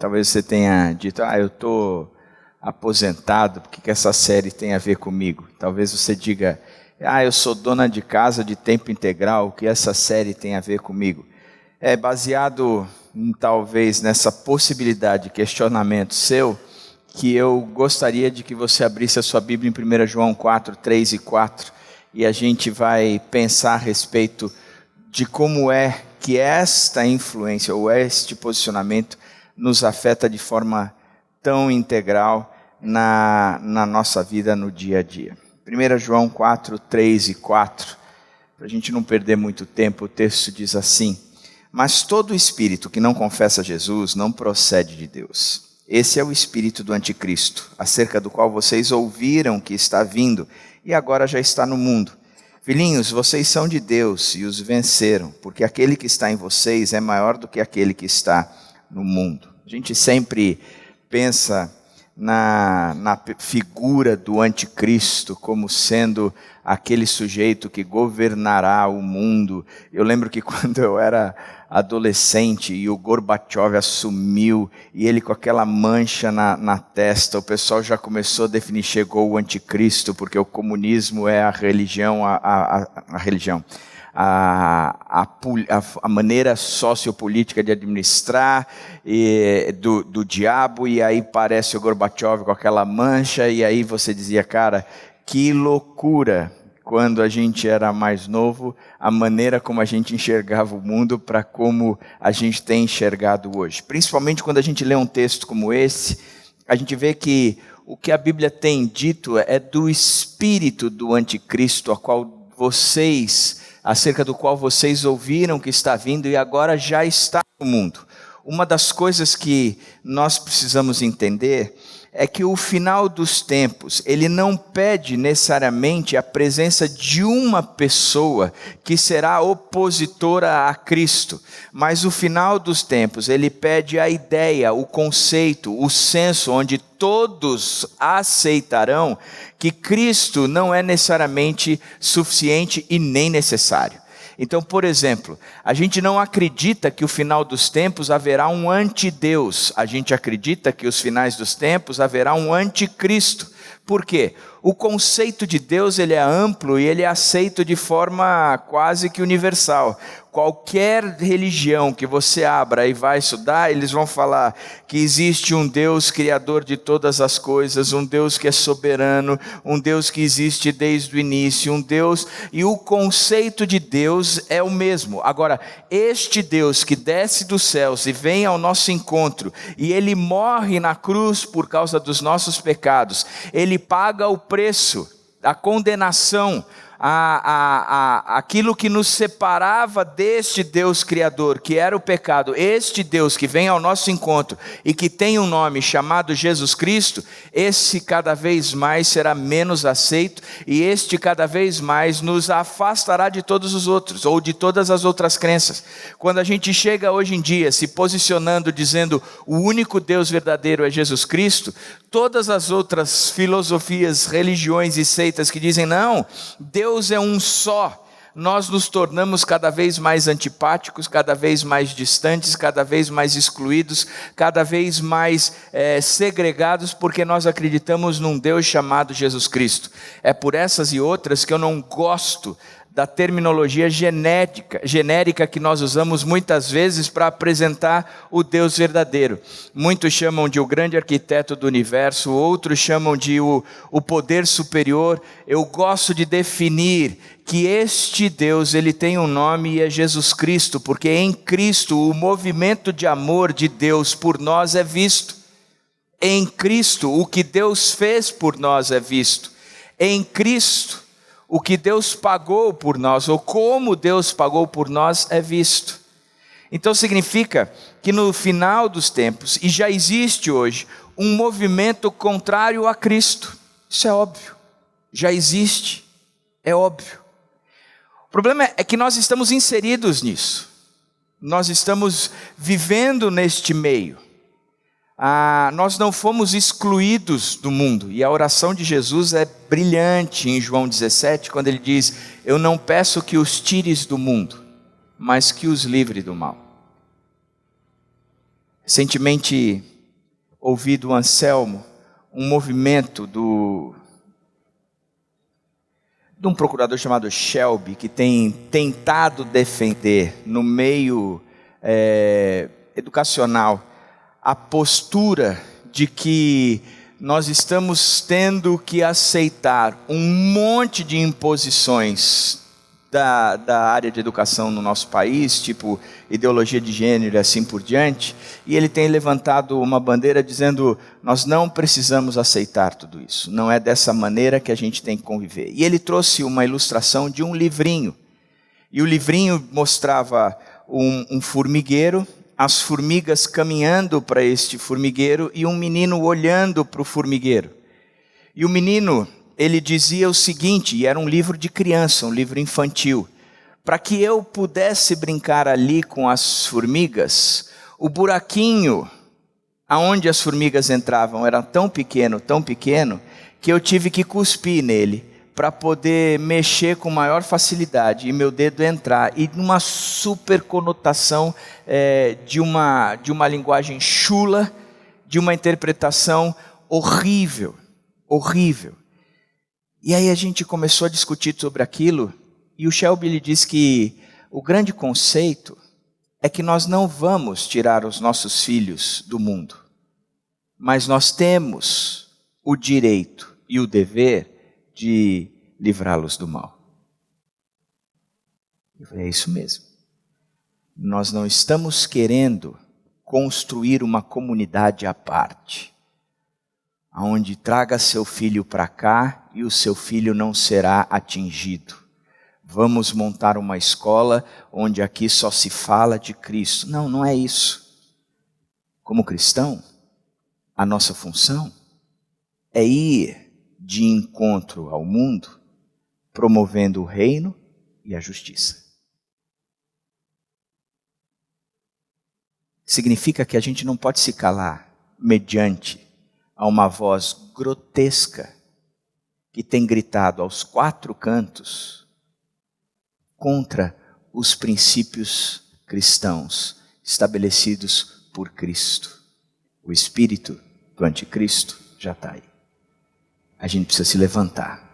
Talvez você tenha dito, eu estou aposentado, o que essa série tem a ver comigo? Talvez você diga, eu sou dona de casa de tempo integral, o que essa série tem a ver comigo? É baseado talvez nessa possibilidade de questionamento seu, que eu gostaria de que você abrisse a sua Bíblia em 1 João 4, 3 e 4, e a gente vai pensar a respeito de como é que esta influência ou este posicionamento nos afeta de forma tão integral na nossa vida no dia a dia. 1 João 4, 3 e 4, para a gente não perder muito tempo, o texto diz assim: mas todo espírito que não confessa Jesus não procede de Deus. Esse é o espírito do anticristo, acerca do qual vocês ouviram que está vindo e agora já está no mundo. Filhinhos, vocês são de Deus e os venceram, porque aquele que está em vocês é maior do que aquele que está no mundo. A gente sempre pensa na figura do anticristo como sendo aquele sujeito que governará o mundo. Eu lembro que quando eu era adolescente e o Gorbachev assumiu, e ele com aquela mancha na testa, o pessoal já começou a definir, chegou o anticristo, porque o comunismo é a religião, a maneira sociopolítica de administrar do diabo, e aí parece o Gorbachev com aquela mancha, e aí você dizia, cara, que loucura, quando a gente era mais novo, a maneira como a gente enxergava o mundo para como a gente tem enxergado hoje. Principalmente quando a gente lê um texto como esse, a gente vê que o que a Bíblia tem dito é do espírito do anticristo, acerca do qual vocês ouviram que está vindo e agora já está no mundo. Uma das coisas que nós precisamos entender é que o final dos tempos, ele não pede necessariamente a presença de uma pessoa que será opositora a Cristo, mas o final dos tempos, ele pede a ideia, o conceito, o senso, onde todos aceitarão que Cristo não é necessariamente suficiente e nem necessário. Então, por exemplo, a gente não acredita que o final dos tempos haverá um antideus. A gente acredita que os finais dos tempos haverá um anticristo. Por quê? O conceito de Deus ele é amplo e ele é aceito de forma quase que universal. Qualquer religião que você abra e vai estudar, eles vão falar que existe um Deus criador de todas as coisas, um Deus que é soberano, um Deus que existe desde o início, um Deus, e o conceito de Deus é o mesmo. Agora, este Deus que desce dos céus e vem ao nosso encontro, e ele morre na cruz por causa dos nossos pecados, ele paga o preço, a condenação, aquilo que nos separava deste Deus Criador, que era o pecado. Este Deus que vem ao nosso encontro e que tem um nome chamado Jesus Cristo, esse cada vez mais será menos aceito, e este cada vez mais nos afastará de todos os outros, ou de todas as outras crenças. Quando a gente chega hoje em dia se posicionando, dizendo o único Deus verdadeiro é Jesus Cristo, todas as outras filosofias, religiões e seitas que dizem não, Deus é um só, nós nos tornamos cada vez mais antipáticos, cada vez mais distantes, cada vez mais excluídos, cada vez mais segregados, porque nós acreditamos num Deus chamado Jesus Cristo. É por essas e outras que eu não gosto da terminologia genérica que nós usamos muitas vezes para apresentar o Deus verdadeiro. Muitos chamam de o grande arquiteto do universo, outros chamam de o poder superior. Eu gosto de definir que este Deus, ele tem um nome e é Jesus Cristo, porque em Cristo o movimento de amor de Deus por nós é visto. Em Cristo o que Deus fez por nós é visto. Em Cristo o que Deus pagou por nós, ou como Deus pagou por nós, é visto. Então significa que no final dos tempos, e já existe hoje, um movimento contrário a Cristo. Isso é óbvio, já existe, é óbvio. O problema é que nós estamos inseridos nisso, nós estamos vivendo neste meio. Nós não fomos excluídos do mundo, e a oração de Jesus é brilhante em João 17, quando ele diz, eu não peço que os tires do mundo, mas que os livre do mal. Recentemente ouvi do Anselmo um movimento de um procurador chamado Shelby, que tem tentado defender no meio educacional a postura de que nós estamos tendo que aceitar um monte de imposições da área de educação no nosso país, tipo ideologia de gênero e assim por diante, e ele tem levantado uma bandeira dizendo: nós não precisamos aceitar tudo isso, não é dessa maneira que a gente tem que conviver. E ele trouxe uma ilustração de um livrinho, e o livrinho mostrava um formigueiro, as formigas caminhando para este formigueiro e um menino olhando para o formigueiro. E o menino, ele dizia o seguinte, e era um livro de criança, um livro infantil: para que eu pudesse brincar ali com as formigas, o buraquinho aonde as formigas entravam era tão pequeno, que eu tive que cuspir nele para poder mexer com maior facilidade e meu dedo entrar. E numa super conotação de uma linguagem chula, de uma interpretação horrível. E aí a gente começou a discutir sobre aquilo, e o Shelby lhe disse que o grande conceito é que nós não vamos tirar os nossos filhos do mundo, mas nós temos o direito e o dever de livrá-los do mal. Eu falei: é isso mesmo. Nós não estamos querendo construir uma comunidade à parte, onde traga seu filho para cá e o seu filho não será atingido. Vamos montar uma escola onde aqui só se fala de Cristo. Não, não é isso. Como cristão, a nossa função é ir de encontro ao mundo, promovendo o reino e a justiça. Significa que a gente não pode se calar mediante a uma voz grotesca que tem gritado aos 4 cantos contra os princípios cristãos estabelecidos por Cristo. O espírito do anticristo já está aí. A gente precisa se levantar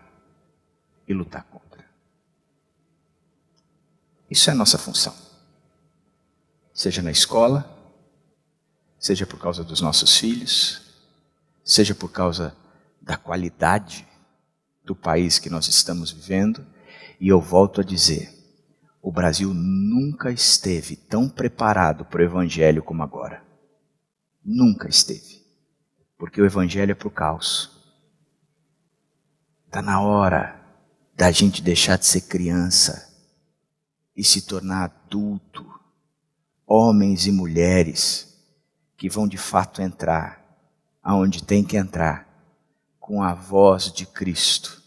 e lutar contra. Isso é a nossa função. Seja na escola, seja por causa dos nossos filhos, seja por causa da qualidade do país que nós estamos vivendo. E eu volto a dizer, o Brasil nunca esteve tão preparado para o Evangelho como agora. Nunca esteve. Porque o Evangelho é para o caos. Está na hora da gente deixar de ser criança e se tornar adulto. Homens e mulheres que vão de fato entrar aonde tem que entrar, com a voz de Cristo.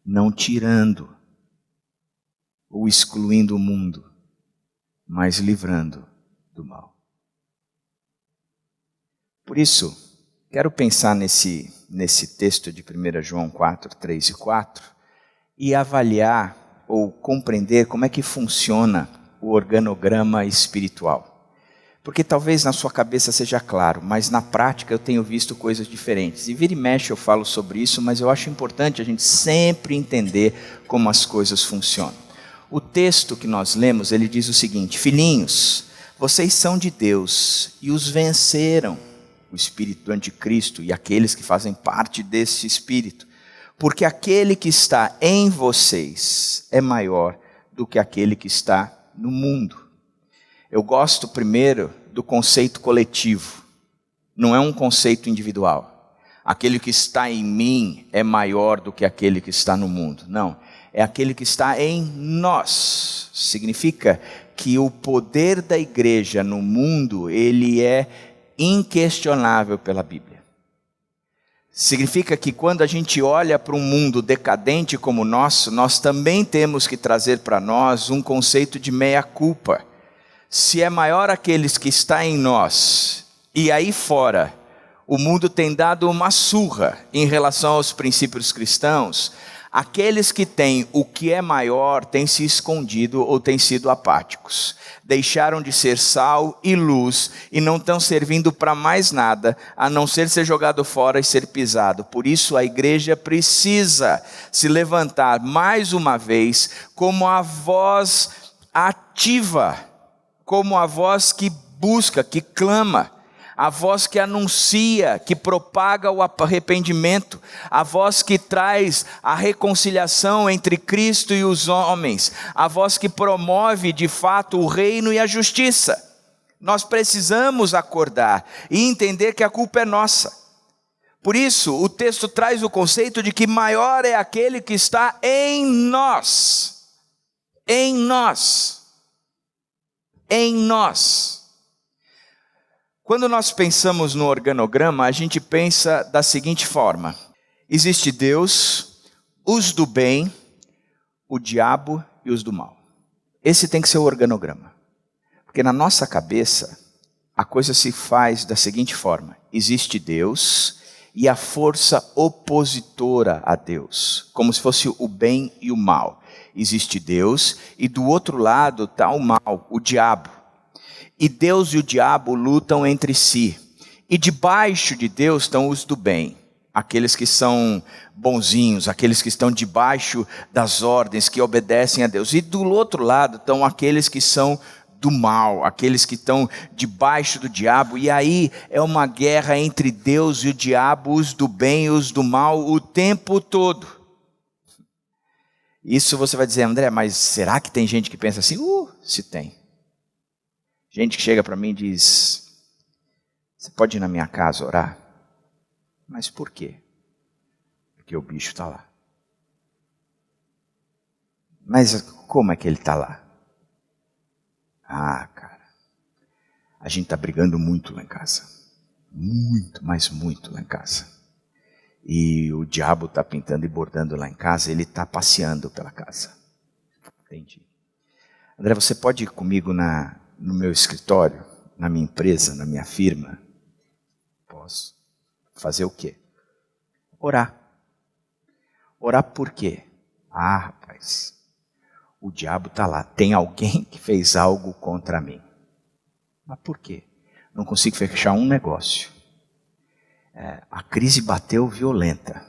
Não tirando ou excluindo o mundo, mas livrando do mal. Por isso, quero pensar nesse texto de 1 João 4, 3 e 4 e avaliar ou compreender como é que funciona o organograma espiritual. Porque talvez na sua cabeça seja claro, mas na prática eu tenho visto coisas diferentes. E vira e mexe eu falo sobre isso, mas eu acho importante a gente sempre entender como as coisas funcionam. O texto que nós lemos, ele diz o seguinte: filhinhos, vocês são de Deus e os venceram, o espírito do anticristo e aqueles que fazem parte desse espírito, porque aquele que está em vocês é maior do que aquele que está no mundo. Eu gosto primeiro do conceito coletivo, não é um conceito individual. Aquele que está em mim é maior do que aquele que está no mundo. Não, é aquele que está em nós. Significa que o poder da igreja no mundo, ele é inquestionável pela Bíblia. Significa que quando a gente olha para um mundo decadente como o nosso, nós também temos que trazer para nós um conceito de meia-culpa. Se é maior aqueles que está em nós, e aí fora, o mundo tem dado uma surra em relação aos princípios cristãos, Aqueles que têm o que é maior têm se escondido ou têm sido apáticos. Deixaram de ser sal e luz e não estão servindo para mais nada, a não ser jogado fora e ser pisado. Por isso a igreja precisa se levantar mais uma vez como a voz ativa, como a voz que busca, que clama, a voz que anuncia, que propaga o arrependimento, a voz que traz a reconciliação entre Cristo e os homens, a voz que promove de fato o reino e a justiça. Nós precisamos acordar e entender que a culpa é nossa. Por isso, o texto traz o conceito de que maior é aquele que está em nós. Em nós. Em nós. Quando nós pensamos no organograma, a gente pensa da seguinte forma: existe Deus, os do bem, o diabo e os do mal. Esse tem que ser o organograma. Porque na nossa cabeça, a coisa se faz da seguinte forma: existe Deus e a força opositora a Deus, como se fosse o bem e o mal. Existe Deus e do outro lado está o mal, o diabo. E Deus e o diabo lutam entre si. E debaixo de Deus estão os do bem. Aqueles que são bonzinhos, aqueles que estão debaixo das ordens, que obedecem a Deus. E do outro lado estão aqueles que são do mal, aqueles que estão debaixo do diabo. E aí é uma guerra entre Deus e o diabo, os do bem e os do mal, o tempo todo. Isso você vai dizer: André, mas será que tem gente que pensa assim? Se tem. Gente que chega para mim e diz: você pode ir na minha casa orar? Mas por quê? Porque o bicho está lá. Mas como é que ele está lá? Cara, a gente está brigando muito lá em casa. Muito, mas muito lá em casa. E o diabo está pintando e bordando lá em casa, ele está passeando pela casa. Entendi. André, você pode ir comigo no meu escritório, na minha empresa, na minha firma? Posso. Fazer o quê? Orar. Orar por quê? Rapaz, o diabo está lá. Tem alguém que fez algo contra mim. Mas por quê? Não consigo fechar um negócio. A crise bateu violenta.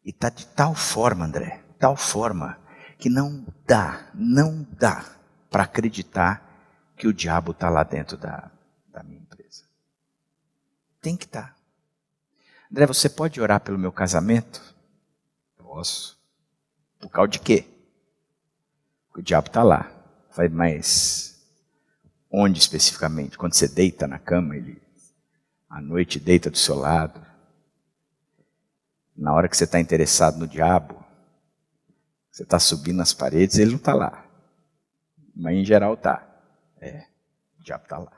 E está de tal forma, André, tal forma, que não dá para acreditar que o diabo está lá dentro da minha empresa. Tem que estar. André, você pode orar pelo meu casamento? Posso. Por causa de quê? Porque o diabo está lá. Mas onde especificamente? Quando você deita na cama, ele à noite deita do seu lado. Na hora que você está interessado no diabo, você está subindo as paredes, ele não está lá. Mas em geral está. O diabo está lá.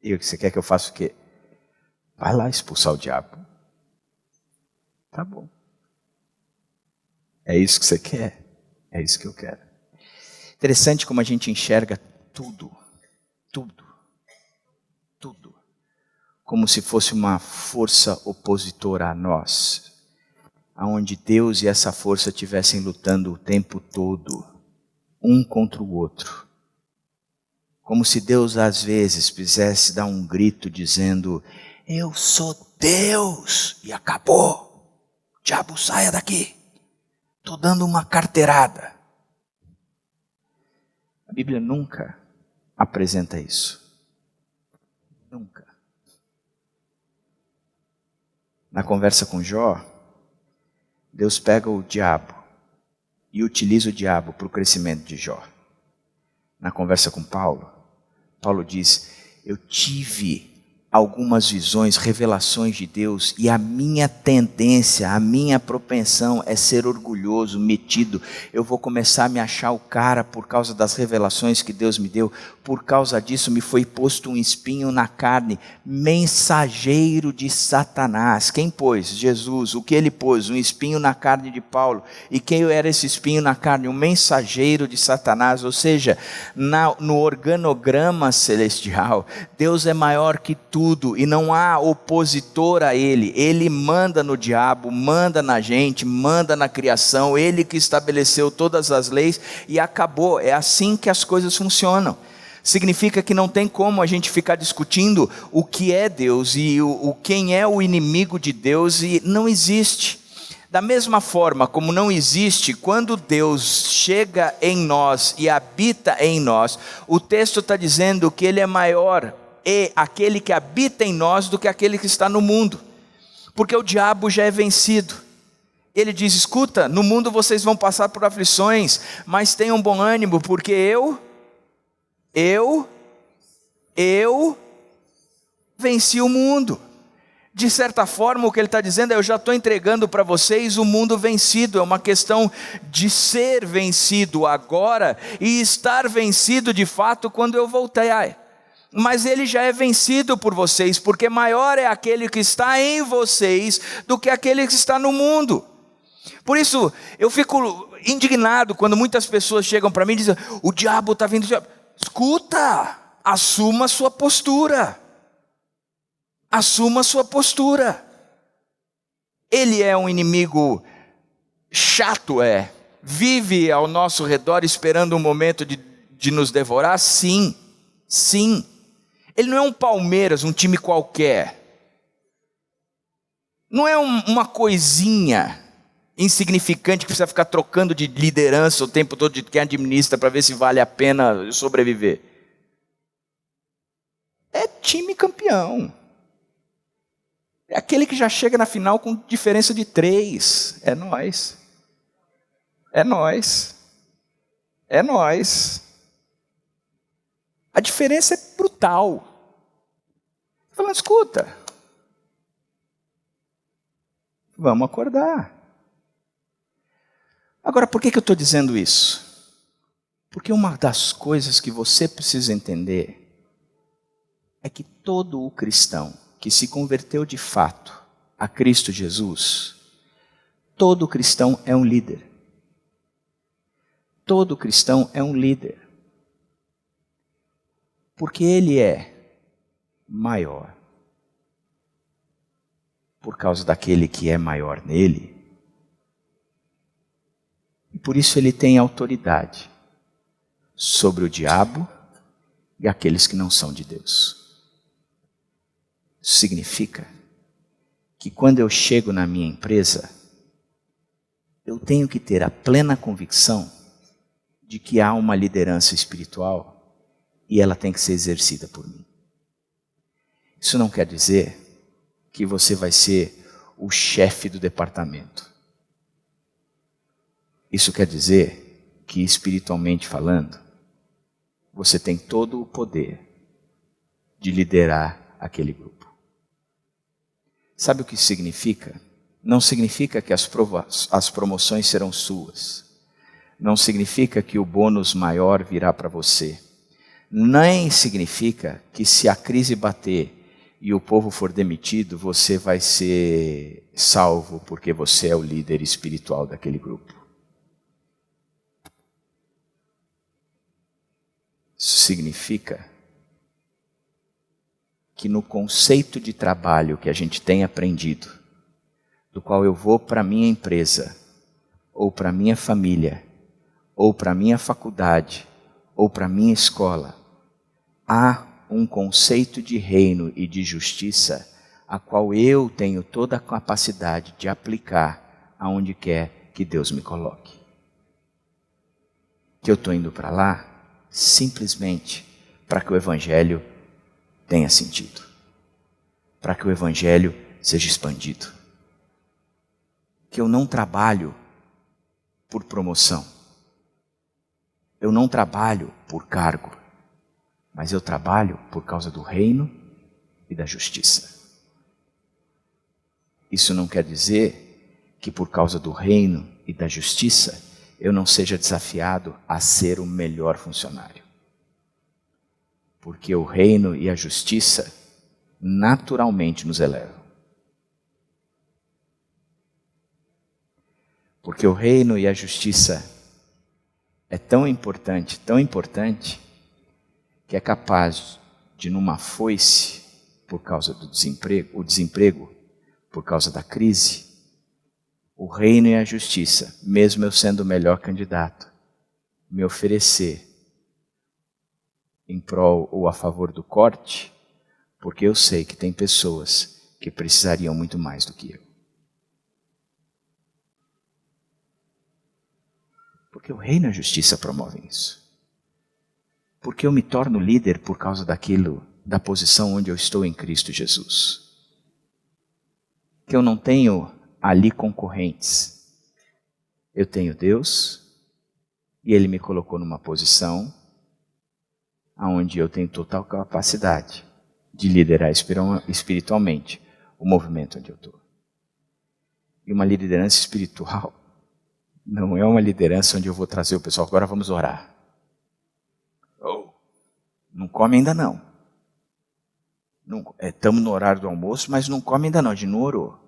E você quer que eu faça o quê? Vai lá expulsar o diabo. Tá bom. É isso que você quer? É isso que eu quero. Interessante como a gente enxerga tudo. Como se fosse uma força opositora a nós. Onde Deus e essa força estivessem lutando o tempo todo, um contra o outro. Como se Deus às vezes quisesse dar um grito dizendo: eu sou Deus e acabou. Diabo, saia daqui. Estou dando uma carteirada. A Bíblia nunca apresenta isso. Nunca. Na conversa com Jó, Deus pega o diabo e utiliza o diabo para o crescimento de Jó. Na conversa com Paulo diz: eu tive algumas visões, revelações de Deus, e a minha tendência, a minha propensão é ser orgulhoso, metido. Eu vou começar a me achar o cara por causa das revelações que Deus me deu. Por causa disso me foi posto um espinho na carne, mensageiro de Satanás. Quem pôs? Jesus. O que ele pôs? Um espinho na carne de Paulo. E quem era esse espinho na carne? Um mensageiro de Satanás. Ou seja, no organograma celestial, Deus é maior que tudo. tudo e não há opositor a ele. Ele manda no diabo, manda na gente, manda na criação, ele que estabeleceu todas as leis e acabou. É assim que as coisas funcionam. Significa que não tem como a gente ficar discutindo o que é Deus e quem é o inimigo de Deus, e não existe. Da mesma forma como não existe, quando Deus chega em nós e habita em nós, o texto está dizendo que Ele é maior, e aquele que habita em nós, do que aquele que está no mundo, porque o diabo já é vencido. Ele diz: escuta, no mundo vocês vão passar por aflições, mas tenham bom ânimo, porque eu venci o mundo. De certa forma, o que ele está dizendo é: eu já estou entregando para vocês o mundo vencido. É uma questão de ser vencido agora e estar vencido de fato quando eu voltar. Mas ele já é vencido por vocês, porque maior é aquele que está em vocês do que aquele que está no mundo. Por isso, eu fico indignado quando muitas pessoas chegam para mim e dizem: o diabo está vindo. Escuta, assuma a sua postura. Assuma a sua postura. Ele é um inimigo chato, vive ao nosso redor esperando um momento de nos devorar? Sim, sim. Ele não é um Palmeiras, um time qualquer. Não é uma coisinha insignificante que precisa ficar trocando de liderança o tempo todo de quem administra para ver se vale a pena sobreviver. É time campeão. É aquele que já chega na final com diferença de 3. É nós. É nós. É nós. A diferença é brutal. Falando: escuta, vamos acordar. Agora, por que eu estou dizendo isso? Porque uma das coisas que você precisa entender é que todo o cristão que se converteu de fato a Cristo Jesus, todo cristão é um líder. Todo cristão é um líder. Porque ele é maior. Por causa daquele que é maior nele. E por isso ele tem autoridade sobre o diabo e aqueles que não são de Deus. Isso significa que quando eu chego na minha empresa, eu tenho que ter a plena convicção de que há uma liderança espiritual e ela tem que ser exercida por mim. Isso não quer dizer que você vai ser o chefe do departamento. Isso quer dizer que, espiritualmente falando, você tem todo o poder de liderar aquele grupo. Sabe o que isso significa? Não significa que as promoções serão suas. Não significa que o bônus maior virá para você. Nem significa que, se a crise bater e o povo for demitido, você vai ser salvo porque você é o líder espiritual daquele grupo. Isso significa que no conceito de trabalho que a gente tem aprendido, do qual eu vou para a minha empresa, ou para a minha família, ou para a minha faculdade, ou para a minha escola, há um conceito de reino e de justiça, a qual eu tenho toda a capacidade de aplicar aonde quer que Deus me coloque. Que eu estou indo para lá simplesmente para que o Evangelho tenha sentido, para que o Evangelho seja expandido. Que eu não trabalho por promoção, eu não trabalho por cargo, mas eu trabalho por causa do reino e da justiça. Isso não quer dizer que por causa do reino e da justiça eu não seja desafiado a ser o melhor funcionário. Porque o reino e a justiça naturalmente nos elevam. Porque o reino e a justiça é tão importante, que é capaz de, numa foice, por causa do desemprego por causa da crise, o reino e a justiça, mesmo eu sendo o melhor candidato, me oferecer em prol ou a favor do corte, porque eu sei que tem pessoas que precisariam muito mais do que eu. Porque o reino e a justiça promovem isso. Porque eu me torno líder por causa daquilo, da posição onde eu estou em Cristo Jesus. Que eu não tenho ali concorrentes. Eu tenho Deus e Ele me colocou numa posição onde eu tenho total capacidade de liderar espiritualmente o movimento onde eu estou. E uma liderança espiritual não é uma liderança onde eu vou trazer o pessoal, agora vamos orar. Não come ainda não. Estamos no horário do almoço, mas não come ainda não, a gente não orou.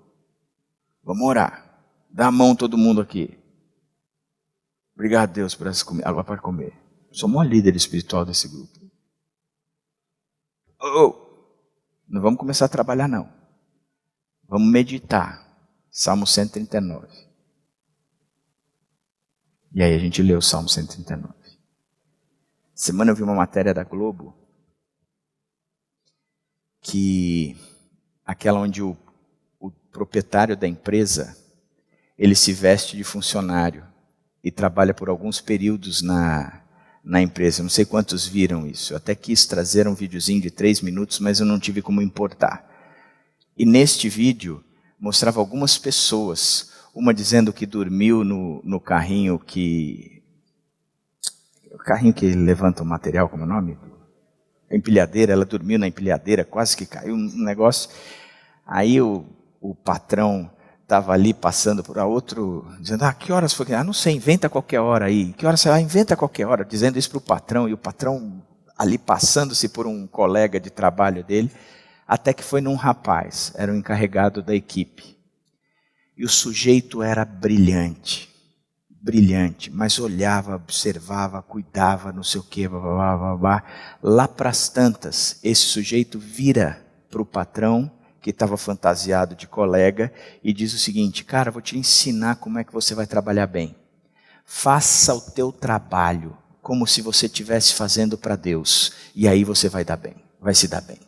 Vamos orar. Dá a mão todo mundo aqui. Obrigado, Deus, por essa comida. Agora pode comer. Sou o maior líder espiritual desse grupo. Não vamos começar a trabalhar, não. Vamos meditar. Salmo 139. E aí a gente leu o Salmo 139. Semana eu vi uma matéria da Globo que aquela onde o proprietário da empresa, ele se veste de funcionário e trabalha por alguns períodos na empresa. Não sei quantos viram isso. Eu até quis trazer um videozinho de 3 minutos, mas eu não tive como importar. E neste vídeo mostrava algumas pessoas, uma dizendo que dormiu no carrinho que... O carrinho que levanta o material, como é o nome? A empilhadeira, ela dormiu na empilhadeira, quase que caiu um negócio. Aí o patrão estava ali passando por outro, dizendo, que horas foi? Não sei, inventa qualquer hora aí. Que horas você vai? Inventa qualquer hora, dizendo isso para o patrão. E o patrão ali passando-se por um colega de trabalho dele, até que foi num rapaz, era o encarregado da equipe. E o sujeito era brilhante, mas olhava, observava, cuidava, não sei o quê, Lá para as tantas, esse sujeito vira para o patrão, que estava fantasiado de colega, e diz o seguinte: cara, vou te ensinar como é que você vai trabalhar bem. Faça o teu trabalho como se você estivesse fazendo para Deus, e aí você vai dar bem, vai se dar bem.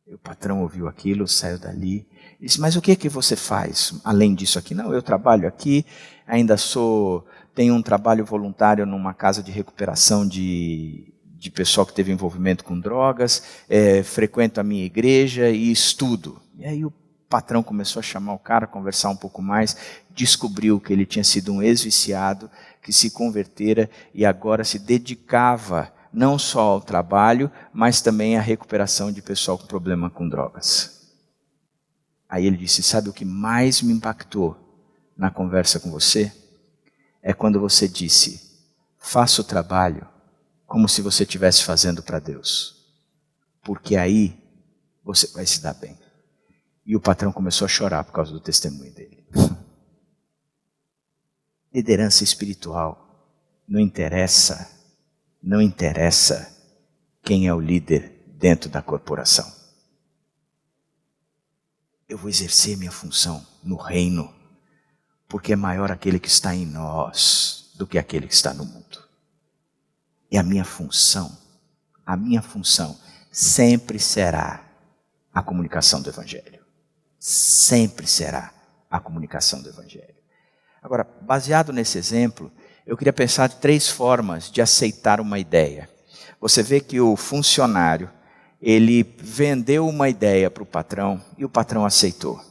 E o patrão ouviu aquilo, saiu dali, e disse, mas o que você faz além disso aqui? Não, eu trabalho aqui, ainda tenho um trabalho voluntário numa casa de recuperação de pessoal que teve envolvimento com drogas, frequento a minha igreja e estudo. E aí o patrão começou a chamar o cara, conversar um pouco mais, descobriu que ele tinha sido um ex-viciado, que se convertera e agora se dedicava não só ao trabalho, mas também à recuperação de pessoal com problema com drogas. Aí ele disse, sabe o que mais me impactou na conversa com você? É quando você disse, faça o trabalho como se você estivesse fazendo para Deus. Porque aí você vai se dar bem. E o patrão começou a chorar por causa do testemunho dele. Liderança espiritual. Não interessa quem é o líder dentro da corporação. Eu vou exercer minha função no reino, porque é maior aquele que está em nós do que aquele que está no mundo. E a minha função sempre será a comunicação do Evangelho. Sempre será a comunicação do Evangelho. Agora, baseado nesse exemplo, eu queria pensar 3 formas de aceitar uma ideia. Você vê que o funcionário, ele vendeu uma ideia para o patrão e o patrão aceitou.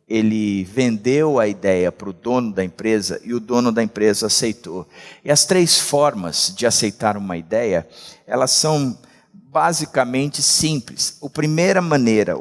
Ele vendeu a ideia para o dono da empresa e o dono da empresa aceitou. E as 3 formas de aceitar uma ideia, elas são basicamente simples. A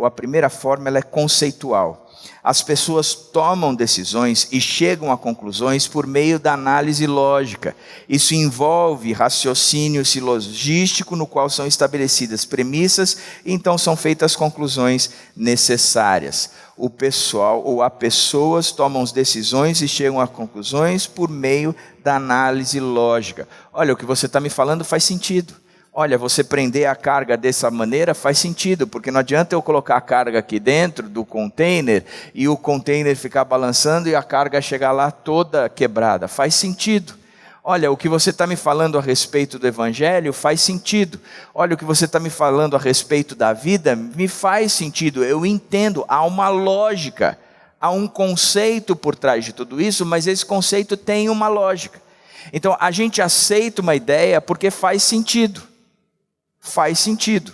primeira forma, ela é conceitual. As pessoas tomam decisões e chegam a conclusões por meio da análise lógica. Isso envolve raciocínio silogístico, no qual são estabelecidas premissas, e então são feitas conclusões necessárias. O pessoal ou as pessoas tomam as decisões e chegam a conclusões por meio da análise lógica. Olha, o que você está me falando faz sentido. Olha, você prender a carga dessa maneira faz sentido, porque não adianta eu colocar a carga aqui dentro do container e o container ficar balançando e a carga chegar lá toda quebrada. Faz sentido. Olha, o que você está me falando a respeito do Evangelho faz sentido. Olha, o que você está me falando a respeito da vida me faz sentido. Eu entendo, há uma lógica, há um conceito por trás de tudo isso, mas esse conceito tem uma lógica. Então, a gente aceita uma ideia porque faz sentido. Faz sentido.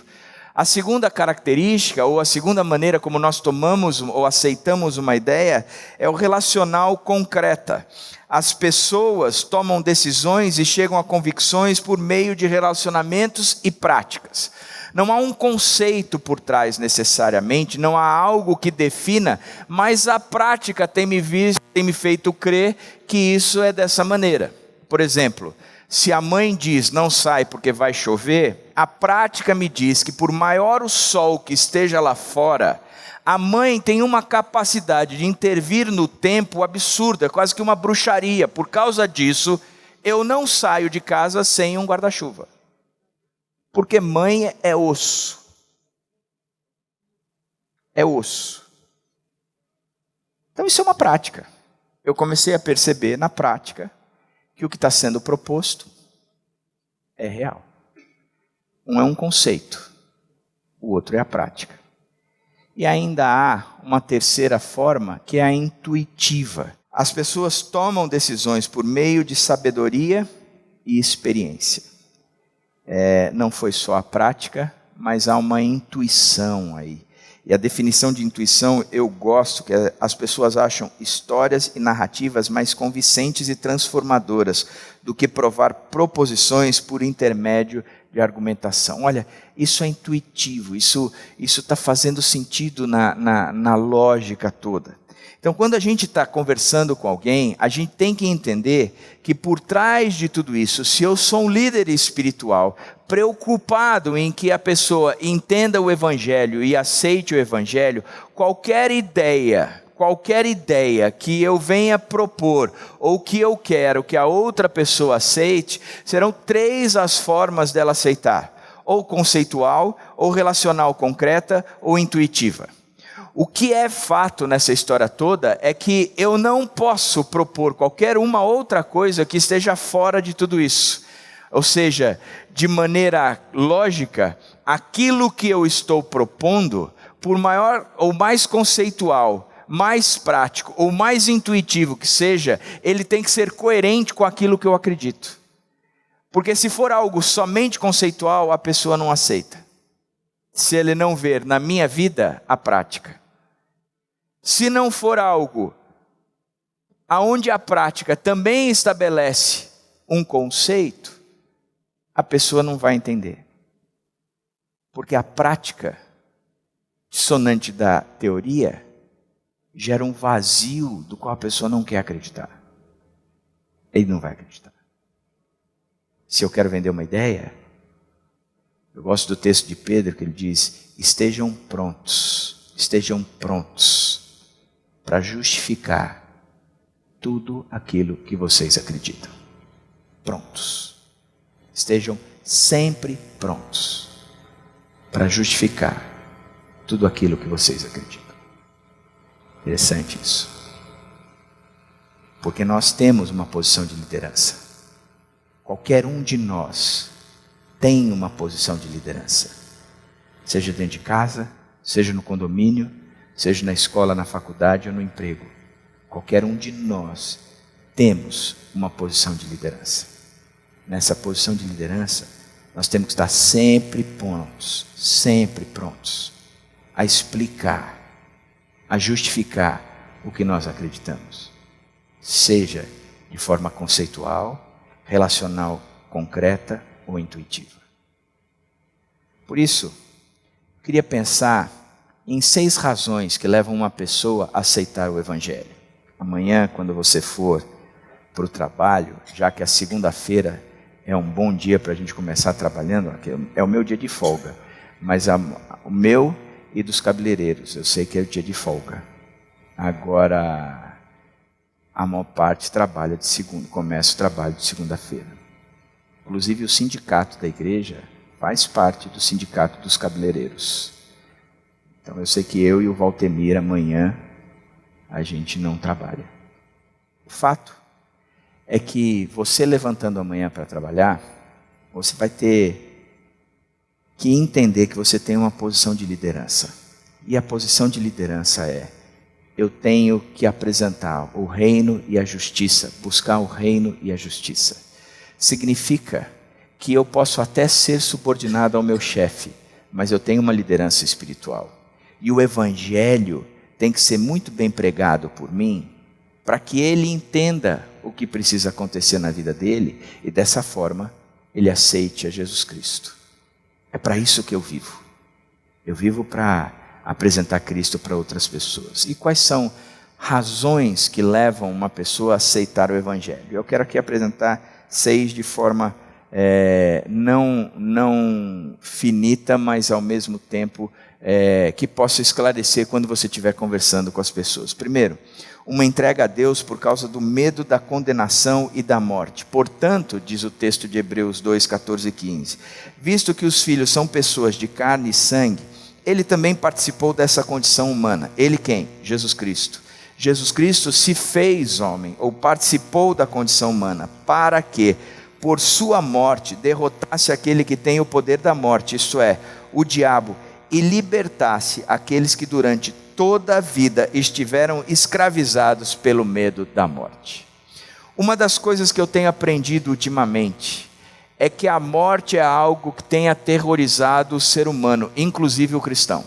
A segunda característica, ou a segunda maneira como nós tomamos ou aceitamos uma ideia, é o relacional concreta. As pessoas tomam decisões e chegam a convicções por meio de relacionamentos e práticas. Não há um conceito por trás necessariamente, não há algo que defina, mas a prática tem me feito crer que isso é dessa maneira. Por exemplo, se a mãe diz não sai porque vai chover, a prática me diz que por maior o sol que esteja lá fora, a mãe tem uma capacidade de intervir no tempo absurda, quase que uma bruxaria. Por causa disso, eu não saio de casa sem um guarda-chuva. Porque mãe é osso. É osso. Então isso é uma prática. Eu comecei a perceber na prática que o que está sendo proposto é real. Um é um conceito, o outro é a prática. E ainda há uma terceira forma, que é a intuitiva. As pessoas tomam decisões por meio de sabedoria e experiência. Não foi só a prática, mas há uma intuição aí. E a definição de intuição, eu gosto, que as pessoas acham histórias e narrativas mais convincentes e transformadoras do que provar proposições por intermédio de argumentação. Olha, isso é intuitivo, isso está fazendo sentido na lógica toda. Então, quando a gente está conversando com alguém, a gente tem que entender que por trás de tudo isso, se eu sou um líder espiritual, preocupado em que a pessoa entenda o Evangelho e aceite o Evangelho, qualquer ideia que eu venha propor, ou que eu quero que a outra pessoa aceite, serão 3 as formas dela aceitar: ou conceitual, ou relacional concreta, ou intuitiva. O que é fato nessa história toda é que eu não posso propor qualquer uma outra coisa que esteja fora de tudo isso. Ou seja, de maneira lógica, aquilo que eu estou propondo, por maior ou mais conceitual, mais prático ou mais intuitivo que seja, ele tem que ser coerente com aquilo que eu acredito. Porque se for algo somente conceitual, a pessoa não aceita. Se ele não ver na minha vida a prática. Se não for algo aonde a prática também estabelece um conceito, a pessoa não vai entender. Porque a prática, dissonante da teoria, gera um vazio do qual a pessoa não quer acreditar. Ele não vai acreditar. Se eu quero vender uma ideia, eu gosto do texto de Pedro que ele diz: estejam prontos para justificar tudo aquilo que vocês acreditam. Prontos. Estejam sempre prontos para justificar tudo aquilo que vocês acreditam. Interessante isso. Porque nós temos uma posição de liderança. Qualquer um de nós tem uma posição de liderança. Seja dentro de casa, seja no condomínio, seja na escola, na faculdade ou no emprego. Qualquer um de nós temos uma posição de liderança. Nessa posição de liderança, nós temos que estar sempre prontos a explicar, a justificar o que nós acreditamos. Seja de forma conceitual, relacional, concreta ou intuitiva. Por isso, eu queria pensar em 6 razões que levam uma pessoa a aceitar o Evangelho. Amanhã, quando você for para o trabalho, já que a segunda-feira é um bom dia para a gente começar trabalhando, é o meu dia de folga, mas o meu e dos cabeleireiros, eu sei que é o dia de folga. Agora, a maior parte trabalha de segunda, começa o trabalho de segunda-feira. Inclusive o sindicato da igreja faz parte do sindicato dos cabeleireiros. Então eu sei que eu e o Valtemir amanhã a gente não trabalha. O fato é que você levantando amanhã para trabalhar, você vai ter que entender que você tem uma posição de liderança. E a posição de liderança é: eu tenho que apresentar o reino e a justiça, buscar o reino e a justiça. Significa que eu posso até ser subordinado ao meu chefe, mas eu tenho uma liderança espiritual. E o evangelho tem que ser muito bem pregado por mim, para que ele entenda o que precisa acontecer na vida dele, e dessa forma ele aceite a Jesus Cristo. É para isso que eu vivo. Eu vivo para apresentar Cristo para outras pessoas. E quais são razões que levam uma pessoa a aceitar o evangelho? Eu quero aqui apresentar 6 de forma não finita, mas ao mesmo tempo que possa esclarecer quando você estiver conversando com as pessoas. Primeiro, uma entrega a Deus por causa do medo da condenação e da morte. Portanto, diz o texto de Hebreus 2, 14 e 15, visto que os filhos são pessoas de carne e sangue, ele também participou dessa condição humana. Ele quem? Jesus Cristo. Jesus Cristo se fez homem, ou participou da condição humana, para que, por sua morte, derrotasse aquele que tem o poder da morte, isto é, o diabo, e libertasse aqueles que durante toda a vida estiveram escravizados pelo medo da morte. Uma das coisas que eu tenho aprendido ultimamente é que a morte é algo que tem aterrorizado o ser humano, inclusive o cristão.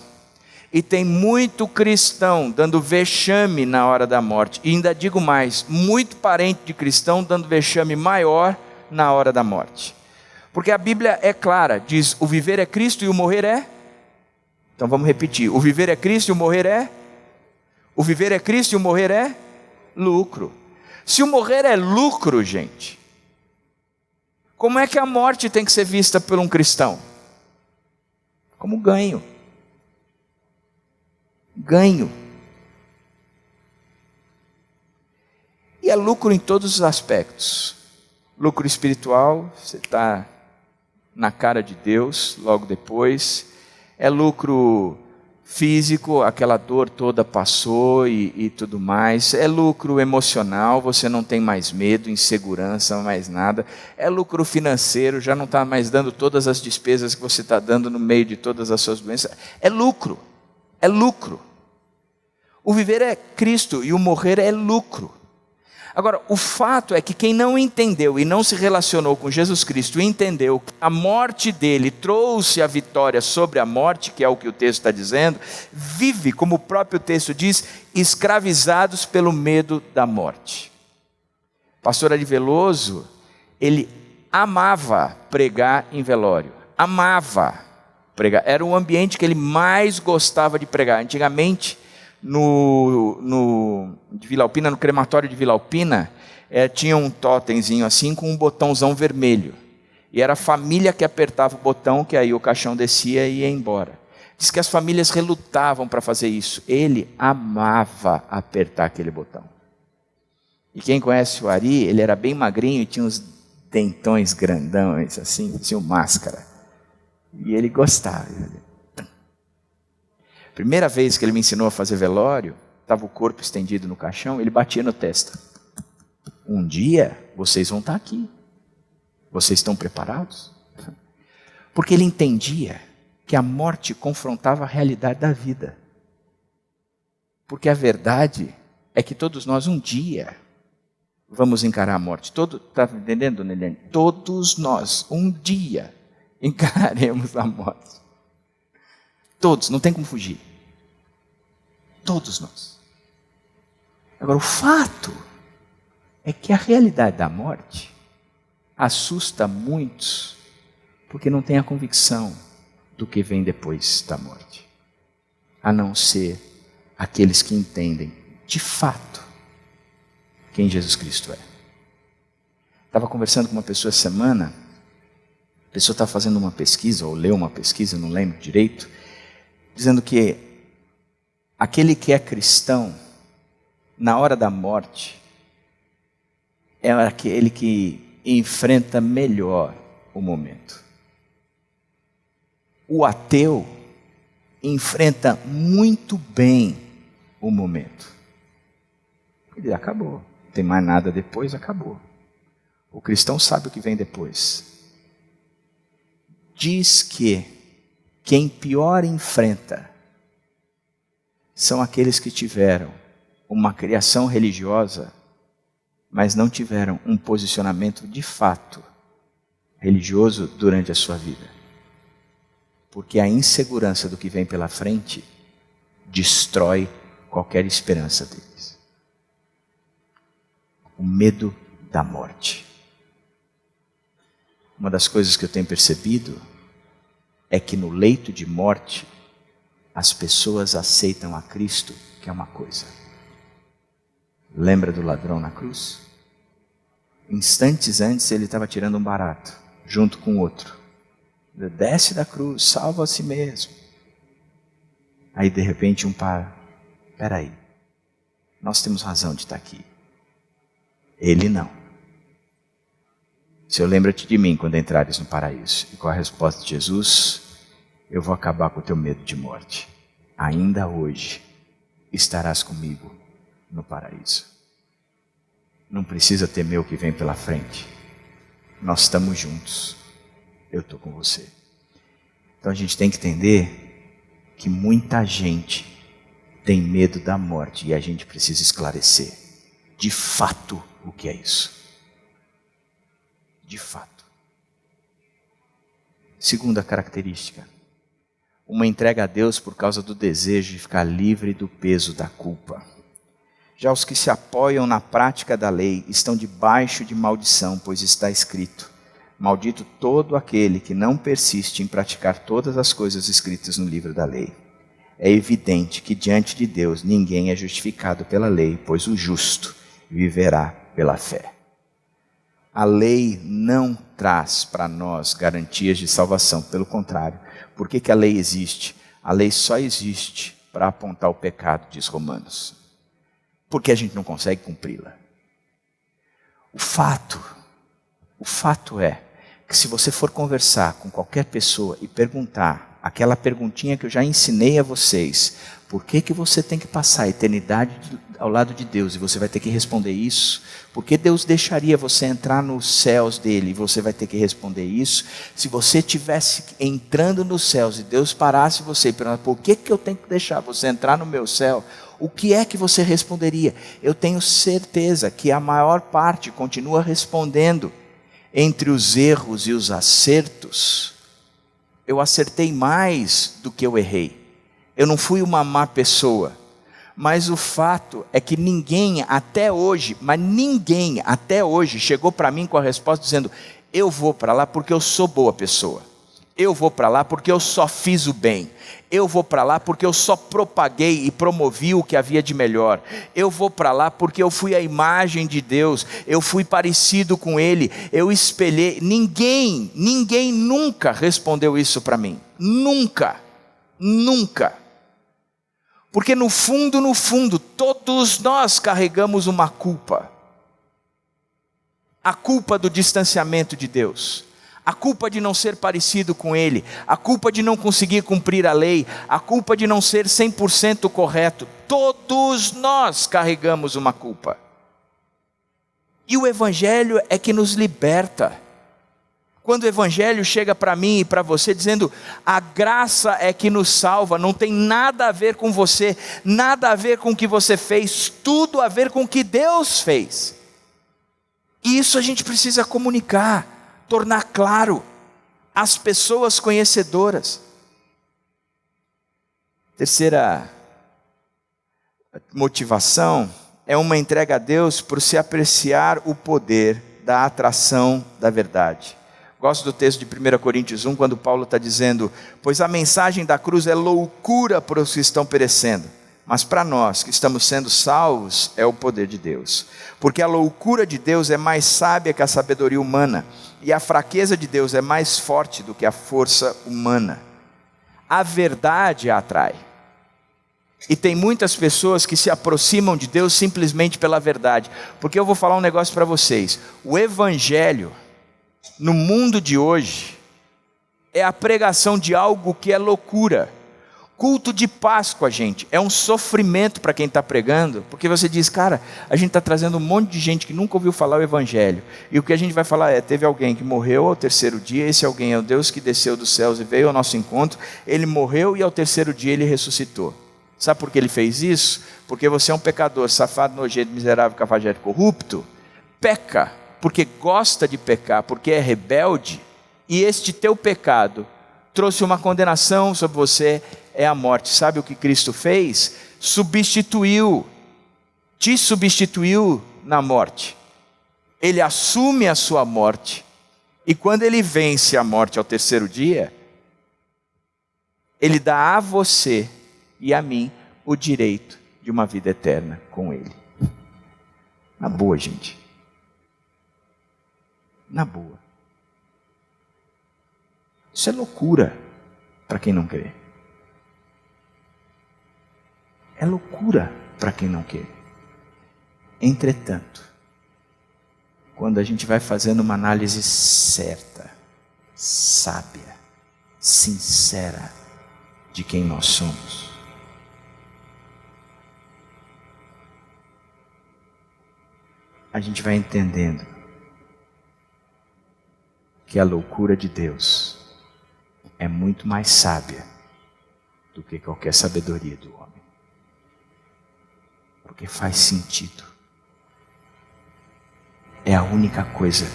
E tem muito cristão dando vexame na hora da morte. E ainda digo mais, muito parente de cristão dando vexame maior na hora da morte. Porque a Bíblia é clara, diz: o viver é Cristo e o morrer é? Então vamos repetir: o viver é Cristo e o morrer é? O viver é Cristo e o morrer é? Lucro. Se o morrer é lucro, gente, como é que a morte tem que ser vista por um cristão? Como ganho. Ganho. E é lucro em todos os aspectos. Lucro espiritual, você está na cara de Deus logo depois. É lucro físico, aquela dor toda passou e tudo mais. É lucro emocional, você não tem mais medo, insegurança, mais nada. É lucro financeiro, já não está mais dando todas as despesas que você está dando no meio de todas as suas doenças. É lucro, é lucro. O viver é Cristo e o morrer é lucro. Agora, o fato é que quem não entendeu e não se relacionou com Jesus Cristo, entendeu que a morte dele trouxe a vitória sobre a morte, que é o que o texto está dizendo, vive, como o próprio texto diz, escravizados pelo medo da morte. Pastor Ari Veloso, ele amava pregar em velório, amava pregar, era o ambiente que ele mais gostava de pregar. Antigamente, de Vila Alpina, no crematório de Vila Alpina, tinha um totemzinho assim com um botãozão vermelho, e era a família que apertava o botão, que aí o caixão descia e ia embora. Diz que as famílias relutavam para fazer isso. Ele amava apertar aquele botão. E quem conhece o Ari, ele era bem magrinho e tinha uns dentões grandões assim, tinha máscara, e ele gostava. Primeira vez que ele me ensinou a fazer velório, estava o corpo estendido no caixão, ele batia no testa. Um dia vocês vão estar aqui. Vocês estão preparados? Porque ele entendia que a morte confrontava a realidade da vida. Porque a verdade é que todos nós um dia vamos encarar a morte. Está entendendo, Nelene? Todos nós um dia encararemos a morte. Todos, não tem como fugir. Todos nós. Agora, o fato é que a realidade da morte assusta muitos, porque não tem a convicção do que vem depois da morte, a não ser aqueles que entendem de fato quem Jesus Cristo é. Estava conversando com uma pessoa essa semana, a pessoa estava fazendo uma pesquisa, ou leu uma pesquisa, não lembro direito, dizendo que aquele que é cristão, na hora da morte, é aquele que enfrenta melhor o momento. O ateu enfrenta muito bem o momento. Ele acabou. Não tem mais nada depois, acabou. O cristão sabe o que vem depois. Diz que quem pior enfrenta são aqueles que tiveram uma criação religiosa, mas não tiveram um posicionamento de fato religioso durante a sua vida. Porque a insegurança do que vem pela frente destrói qualquer esperança deles. O medo da morte. Uma das coisas que eu tenho percebido é que no leito de morte, as pessoas aceitam a Cristo, que é uma coisa. Lembra do ladrão na cruz? Instantes antes ele estava tirando um barato, junto com outro. Ele desce da cruz, salva a si mesmo. Aí de repente um para. Espera aí, nós temos razão de estar aqui. Ele não. Senhor, lembra-te de mim quando entrares no paraíso. E qual a resposta de Jesus? Eu vou acabar com o teu medo de morte. Ainda hoje estarás comigo no paraíso. Não precisa temer o que vem pela frente. Nós estamos juntos. Eu estou com você. Então a gente tem que entender que muita gente tem medo da morte e a gente precisa esclarecer de fato o que é isso. De fato. Segunda característica. Uma entrega a Deus por causa do desejo de ficar livre do peso da culpa. Já os que se apoiam na prática da lei estão debaixo de maldição, pois está escrito: maldito todo aquele que não persiste em praticar todas as coisas escritas no livro da lei. É evidente que diante de Deus ninguém é justificado pela lei, pois o justo viverá pela fé. A lei não traz para nós garantias de salvação, pelo contrário. Por que a lei existe? A lei só existe para apontar o pecado, diz Romanos. Porque a gente não consegue cumpri-la. O fato é que se você for conversar com qualquer pessoa e perguntar aquela perguntinha que eu já ensinei a vocês, por que você tem que passar a eternidade ao lado de Deus? E você vai ter que responder isso. Por que Deus deixaria você entrar nos céus dele? E você vai ter que responder isso. Se você estivesse entrando nos céus e Deus parasse você e perguntasse, por que eu tenho que deixar você entrar no meu céu? O que é que você responderia? Eu tenho certeza que a maior parte continua respondendo. Entre os erros e os acertos, eu acertei mais do que eu errei. Eu não fui uma má pessoa. Mas o fato é que ninguém até hoje chegou para mim com a resposta dizendo: eu vou para lá porque eu sou boa pessoa. Eu vou para lá porque eu só fiz o bem. Eu vou para lá porque eu só propaguei e promovi o que havia de melhor. Eu vou para lá porque eu fui a imagem de Deus. Eu fui parecido com Ele. Eu espelhei. Ninguém nunca respondeu isso para mim. Nunca. Porque no fundo, todos nós carregamos uma culpa. A culpa do distanciamento de Deus. A culpa de não ser parecido com Ele. A culpa de não conseguir cumprir a lei. A culpa de não ser 100% correto. Todos nós carregamos uma culpa. E o Evangelho é que nos liberta. Quando o Evangelho chega para mim e para você dizendo, a graça é que nos salva, não tem nada a ver com você, nada a ver com o que você fez, tudo a ver com o que Deus fez. E isso a gente precisa comunicar, tornar claro às pessoas conhecedoras. Terceira motivação é uma entrega a Deus por se apreciar o poder da atração da verdade. Gosto do texto de 1 Coríntios 1, quando Paulo está dizendo, pois a mensagem da cruz é loucura para os que estão perecendo, mas para nós que estamos sendo salvos é o poder de Deus. Porque a loucura de Deus é mais sábia que a sabedoria humana, e a fraqueza de Deus é mais forte do que a força humana. A verdade a atrai. E tem muitas pessoas que se aproximam de Deus simplesmente pela verdade. Porque eu vou falar um negócio para vocês. O Evangelho, no mundo de hoje, é a pregação de algo que é loucura. Culto de Páscoa, gente, é um sofrimento para quem está pregando, porque você diz, cara, a gente está trazendo um monte de gente que nunca ouviu falar o Evangelho, e o que a gente vai falar é, teve alguém que morreu ao terceiro dia, esse alguém é o Deus que desceu dos céus e veio ao nosso encontro, ele morreu e ao terceiro dia ele ressuscitou. Sabe por que ele fez isso? Porque você é um pecador, safado, nojento, miserável, cafajeste, corrupto, peca, porque gosta de pecar, porque é rebelde, e este teu pecado trouxe uma condenação sobre você, é a morte. Sabe o que Cristo fez? Te substituiu na morte. Ele assume a sua morte, e quando ele vence a morte ao terceiro dia, ele dá a você e a mim o direito de uma vida eterna com ele. Na boa, gente. Na boa. Isso é loucura para quem não crê. É loucura para quem não quer. Entretanto, quando a gente vai fazendo uma análise certa, sábia, sincera de quem nós somos, a gente vai entendendo que a loucura de Deus é muito mais sábia do que qualquer sabedoria do homem. Porque faz sentido. É a única coisa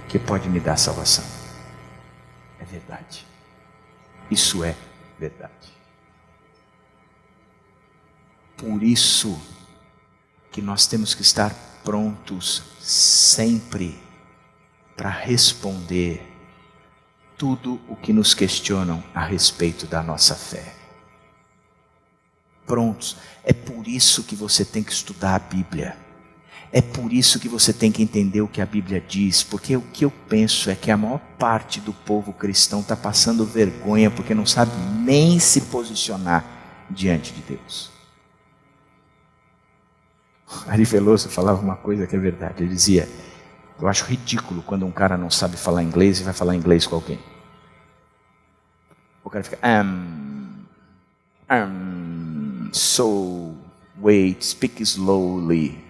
que pode me dar salvação. É verdade. Isso é verdade. Por isso que nós temos que estar prontos sempre para responder tudo o que nos questionam a respeito da nossa fé. Prontos. É por isso que você tem que estudar a Bíblia. É por isso que você tem que entender o que a Bíblia diz. Porque o que eu penso é que a maior parte do povo cristão está passando vergonha porque não sabe nem se posicionar diante de Deus. Ari Veloso falava uma coisa que é verdade. Ele dizia, eu acho ridículo quando um cara não sabe falar inglês e vai falar inglês com alguém. O cara fica, so, wait, speak slowly.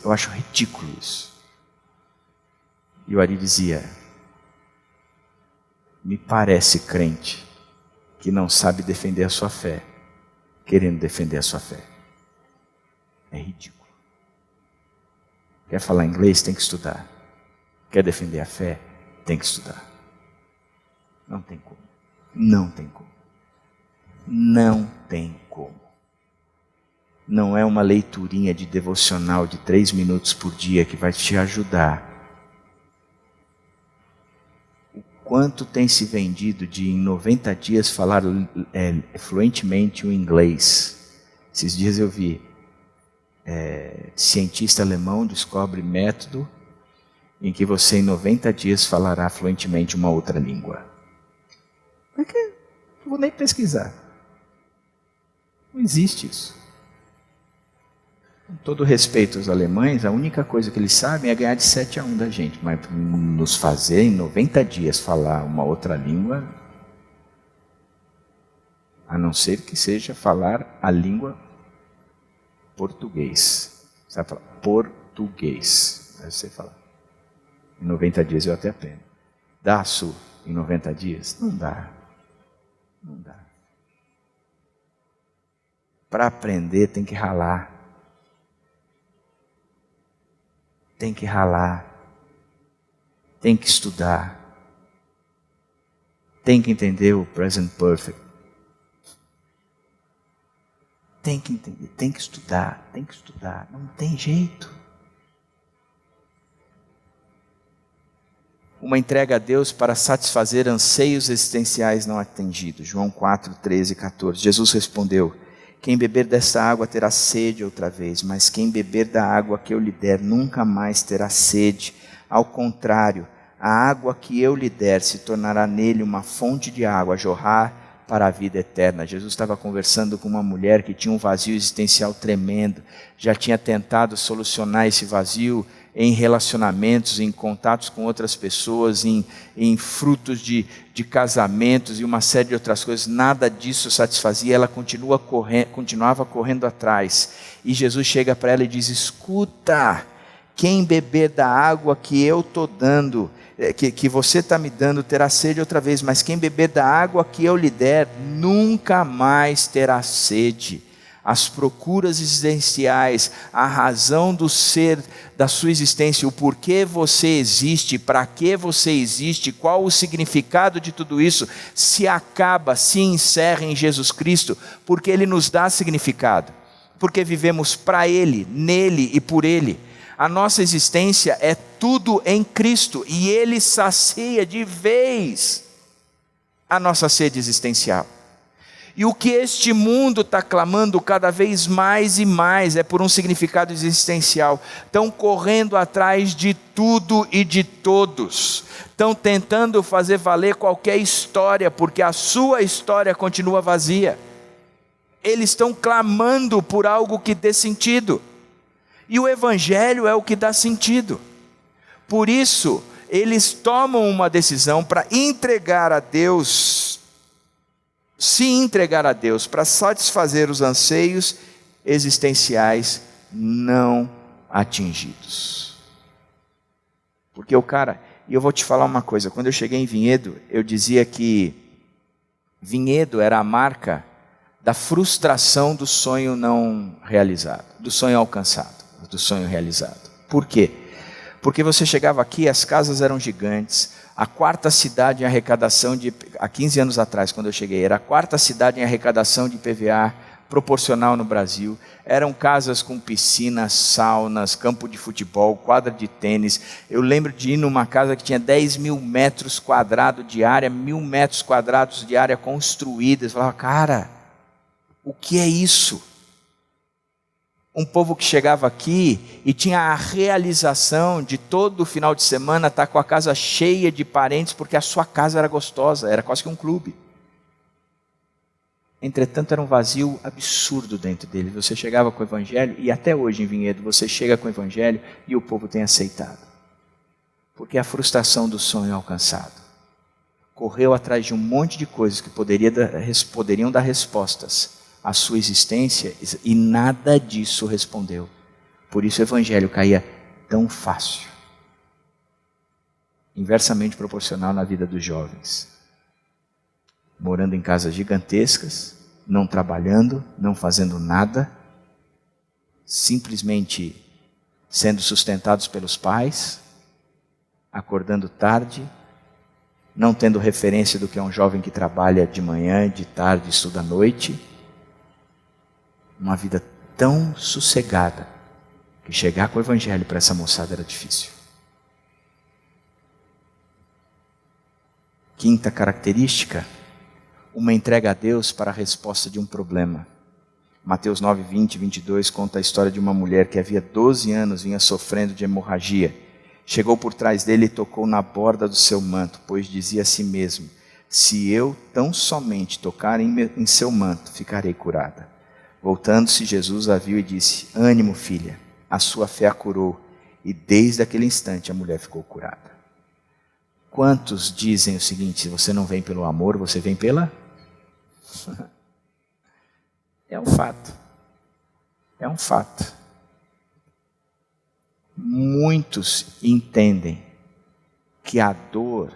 Eu acho ridículo isso. E o Ari dizia, me parece crente que não sabe defender a sua fé, querendo defender a sua fé. É ridículo. Quer falar inglês? Tem que estudar. Quer defender a fé? Tem que estudar. Não tem como. Não tem como. Não tem como. Não é uma leiturinha de devocional de 3 minutos por dia que vai te ajudar. O quanto tem se vendido de em 90 dias falar fluentemente o inglês. Esses dias eu vi cientista alemão descobre método em que você em 90 dias falará fluentemente uma outra língua. Por quê? Não vou nem pesquisar. Não existe isso. Com todo respeito aos alemães, a única coisa que eles sabem é ganhar de 7-1 da gente. Mas nos fazer em 90 dias falar uma outra língua, a não ser que seja falar a língua português. Você vai falar português. Aí você fala, em 90 dias eu até aprendo. Dá, Su, em 90 dias? Não dá. Não dá. Para aprender tem que ralar. Tem que ralar. Tem que estudar. Tem que entender o present perfect. Tem que entender, tem que estudar, não tem jeito. Uma entrega a Deus para satisfazer anseios existenciais não atendidos. João 4, 13 e 14. Jesus respondeu, quem beber dessa água terá sede outra vez, mas quem beber da água que eu lhe der nunca mais terá sede. Ao contrário, a água que eu lhe der se tornará nele uma fonte de água a jorrar para a vida eterna. Jesus estava conversando com uma mulher que tinha um vazio existencial tremendo, já tinha tentado solucionar esse vazio em relacionamentos, em contatos com outras pessoas, em frutos de casamentos e uma série de outras coisas. Nada disso satisfazia, ela continuava correndo atrás. E Jesus chega para ela e diz: escuta, quem beber da água que eu estou dando, que você está me dando, terá sede outra vez, mas quem beber da água que eu lhe der, nunca mais terá sede. As procuras existenciais, a razão do ser da sua existência, o porquê você existe, para que você existe, qual o significado de tudo isso, se acaba, se encerra em Jesus Cristo, porque Ele nos dá significado, porque vivemos para Ele, nele e por Ele. A nossa existência é tudo em Cristo, e Ele sacia de vez a nossa sede existencial. E o que este mundo está clamando cada vez mais e mais é por um significado existencial. Estão correndo atrás de tudo e de todos. Estão tentando fazer valer qualquer história, porque a sua história continua vazia. Eles estão clamando por algo que dê sentido. E o Evangelho é o que dá sentido. Por isso, eles tomam uma decisão para entregar a Deus, se entregar a Deus para satisfazer os anseios existenciais não atingidos. Porque e eu vou te falar uma coisa, quando eu cheguei em Vinhedo, eu dizia que Vinhedo era a marca da frustração do sonho não realizado, do sonho alcançado, do sonho realizado. Por quê? Porque você chegava aqui, as casas eram gigantes, a quarta cidade em arrecadação há 15 anos atrás, quando eu cheguei, era a quarta cidade em arrecadação de IPVA proporcional no Brasil. Eram casas com piscinas, saunas, campo de futebol, quadra de tênis. Eu lembro de ir numa casa que tinha 10 mil metros quadrados de área, 1.000 metros quadrados de área construída. Eu falava, cara, o que é isso? Um povo que chegava aqui e tinha a realização de todo final de semana estar com a casa cheia de parentes, porque a sua casa era gostosa, era quase que um clube. Entretanto, era um vazio absurdo dentro dele. Você chegava com o Evangelho, e até hoje em Vinhedo, você chega com o Evangelho e o povo tem aceitado. Porque a frustração do sonho alcançado correu atrás de um monte de coisas que poderiam dar respostas a sua existência, e nada disso respondeu. Por isso o Evangelho caía tão fácil, inversamente proporcional na vida dos jovens, morando em casas gigantescas, não trabalhando, não fazendo nada, simplesmente sendo sustentados pelos pais, acordando tarde, não tendo referência do que é um jovem que trabalha de manhã, de tarde, estuda à noite. Uma vida tão sossegada que chegar com o Evangelho para essa moçada era difícil. Quinta característica, uma entrega a Deus para a resposta de um problema. Mateus 9, 20 e 22 conta a história de uma mulher que havia 12 anos vinha sofrendo de hemorragia. Chegou por trás dele e tocou na borda do seu manto, pois dizia a si mesmo: se eu tão somente tocar em seu manto, ficarei curada. Voltando-se, Jesus a viu e disse: ânimo, filha, a sua fé a curou. E desde aquele instante a mulher ficou curada. Quantos dizem o seguinte: se você não vem pelo amor, você vem pela... É um fato. É um fato. Muitos entendem que a dor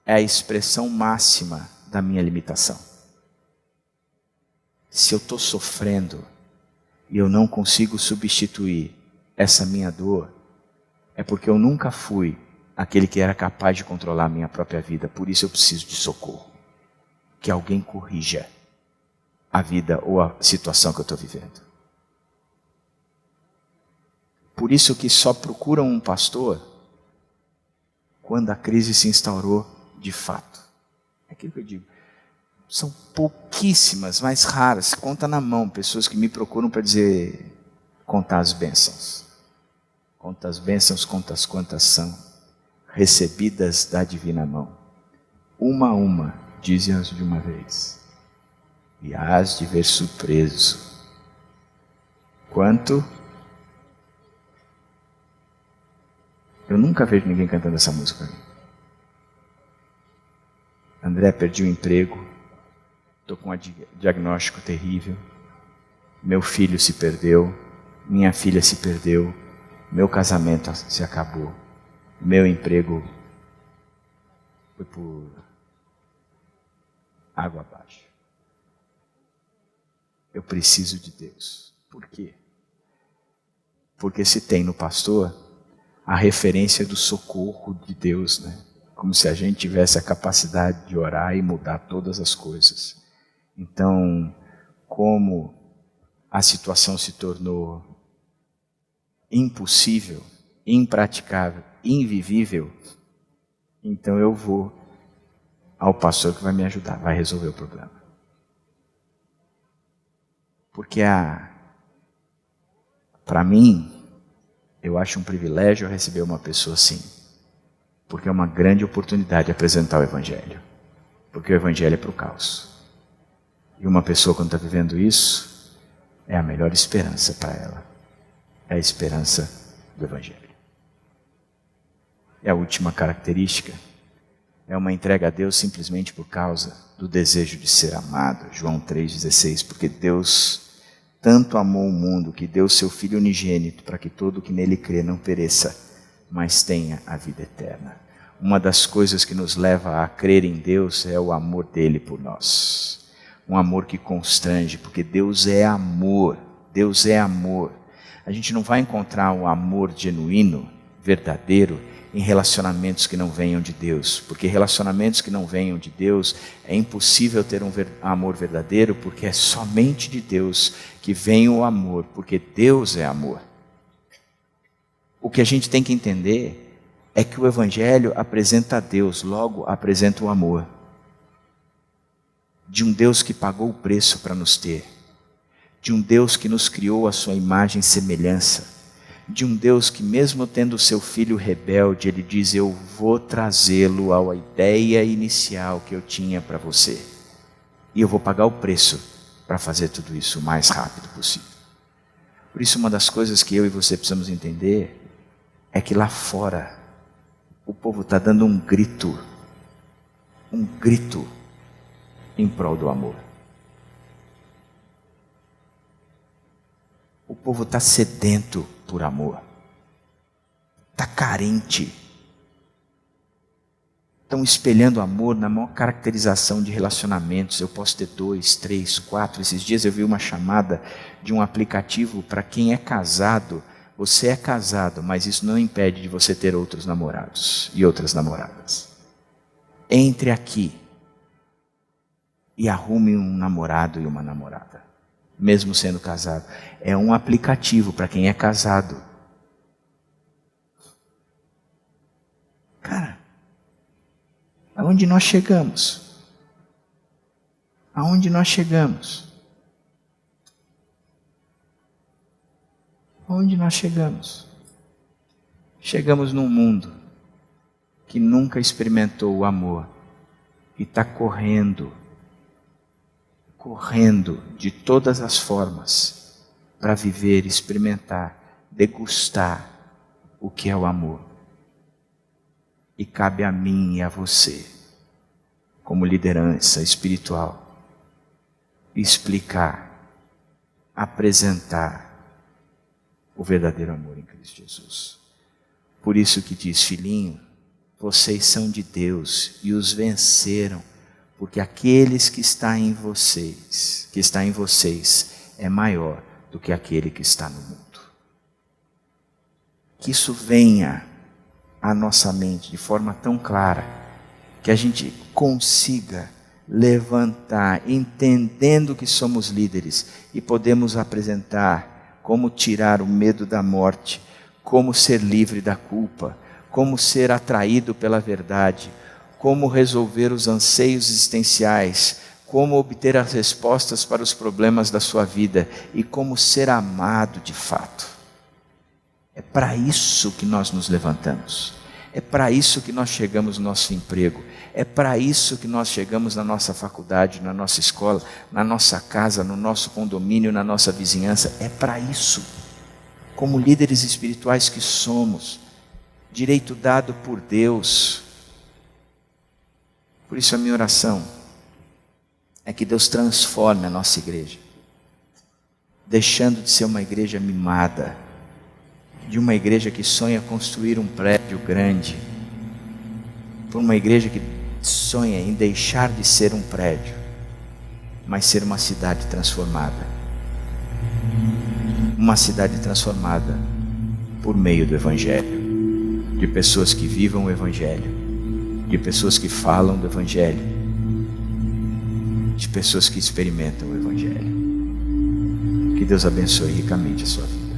é a expressão máxima da minha limitação. Se eu estou sofrendo e eu não consigo substituir essa minha dor, é porque eu nunca fui aquele que era capaz de controlar a minha própria vida. Por isso eu preciso de socorro. Que alguém corrija a vida ou a situação que eu estou vivendo. Por isso que só procuram um pastor quando a crise se instaurou de fato. É aquilo que eu digo. São pouquíssimas, mas raras, conta na mão, pessoas que me procuram para contar as bênçãos. Conta as bênçãos, conta as quantas são recebidas da divina mão. Uma a uma, dize-as de uma vez, e hás de ver surpreso quanto... Eu nunca vejo ninguém cantando essa música. André, perdi o emprego, estou com um diagnóstico terrível, meu filho se perdeu, minha filha se perdeu, meu casamento se acabou, meu emprego foi por água abaixo. Eu preciso de Deus. Por quê? Porque se tem no pastor a referência do socorro de Deus, né? Como se a gente tivesse a capacidade de orar e mudar todas as coisas. Então, como a situação se tornou impossível, impraticável, invivível, então eu vou ao pastor que vai me ajudar, vai resolver o problema. Porque para mim, eu acho um privilégio receber uma pessoa assim. Porque é uma grande oportunidade apresentar o Evangelho. Porque o Evangelho é para o caos. E uma pessoa quando está vivendo isso, é a melhor esperança para ela. É a esperança do Evangelho. E a última característica é uma entrega a Deus simplesmente por causa do desejo de ser amado. João 3,16, porque Deus tanto amou o mundo que deu seu Filho unigênito para que todo o que nele crê não pereça, mas tenha a vida eterna. Uma das coisas que nos leva a crer em Deus é o amor dele por nós. Um amor que constrange, porque Deus é amor. Deus é amor. A gente não vai encontrar um amor genuíno, verdadeiro, em relacionamentos que não venham de Deus. Porque relacionamentos que não venham de Deus, é impossível ter um amor verdadeiro, porque é somente de Deus que vem o amor, porque Deus é amor. O que a gente tem que entender é que o Evangelho apresenta a Deus, logo apresenta o amor. De um Deus que pagou o preço para nos ter. De um Deus que nos criou a sua imagem e semelhança. De um Deus que mesmo tendo o seu filho rebelde, ele diz, eu vou trazê-lo à ideia inicial que eu tinha para você. E eu vou pagar o preço para fazer tudo isso o mais rápido possível. Por isso uma das coisas que eu e você precisamos entender é que lá fora o povo está dando um grito em prol do amor. O povo está sedento por amor, está carente, estão espelhando amor na maior caracterização de relacionamentos. Eu posso ter 2, 3, 4. Esses dias eu vi uma chamada de um aplicativo para quem é casado. Você é casado, mas isso não impede de você ter outros namorados e outras namoradas. Entre aqui e arrume um namorado e uma namorada, mesmo sendo casado. É um aplicativo para quem é casado. Cara, aonde nós chegamos? Aonde nós chegamos? Aonde nós chegamos? Chegamos num mundo que nunca experimentou o amor e está correndo de todas as formas para viver, experimentar, degustar o que é o amor. E cabe a mim e a você, como liderança espiritual, explicar, apresentar o verdadeiro amor em Cristo Jesus. Por isso que diz, filhinho, vocês são de Deus e os venceram, porque aqueles que está em vocês, é maior do que aquele que está no mundo. Que isso venha à nossa mente de forma tão clara, que a gente consiga levantar, entendendo que somos líderes e podemos apresentar como tirar o medo da morte, como ser livre da culpa, como ser atraído pela verdade, como resolver os anseios existenciais, como obter as respostas para os problemas da sua vida e como ser amado de fato. É para isso que nós nos levantamos. É para isso que nós chegamos no nosso emprego. É para isso que nós chegamos na nossa faculdade, na nossa escola, na nossa casa, no nosso condomínio, na nossa vizinhança. É para isso. Como líderes espirituais que somos, direito dado por Deus. Por isso a minha oração é que Deus transforme a nossa igreja, deixando de ser uma igreja mimada, de uma igreja que sonha construir um prédio grande, por uma igreja que sonha em deixar de ser um prédio, mas ser uma cidade transformada. Uma cidade transformada por meio do Evangelho, de pessoas que vivam o Evangelho, de pessoas que falam do Evangelho, de pessoas que experimentam o Evangelho. Que Deus abençoe ricamente a sua vida.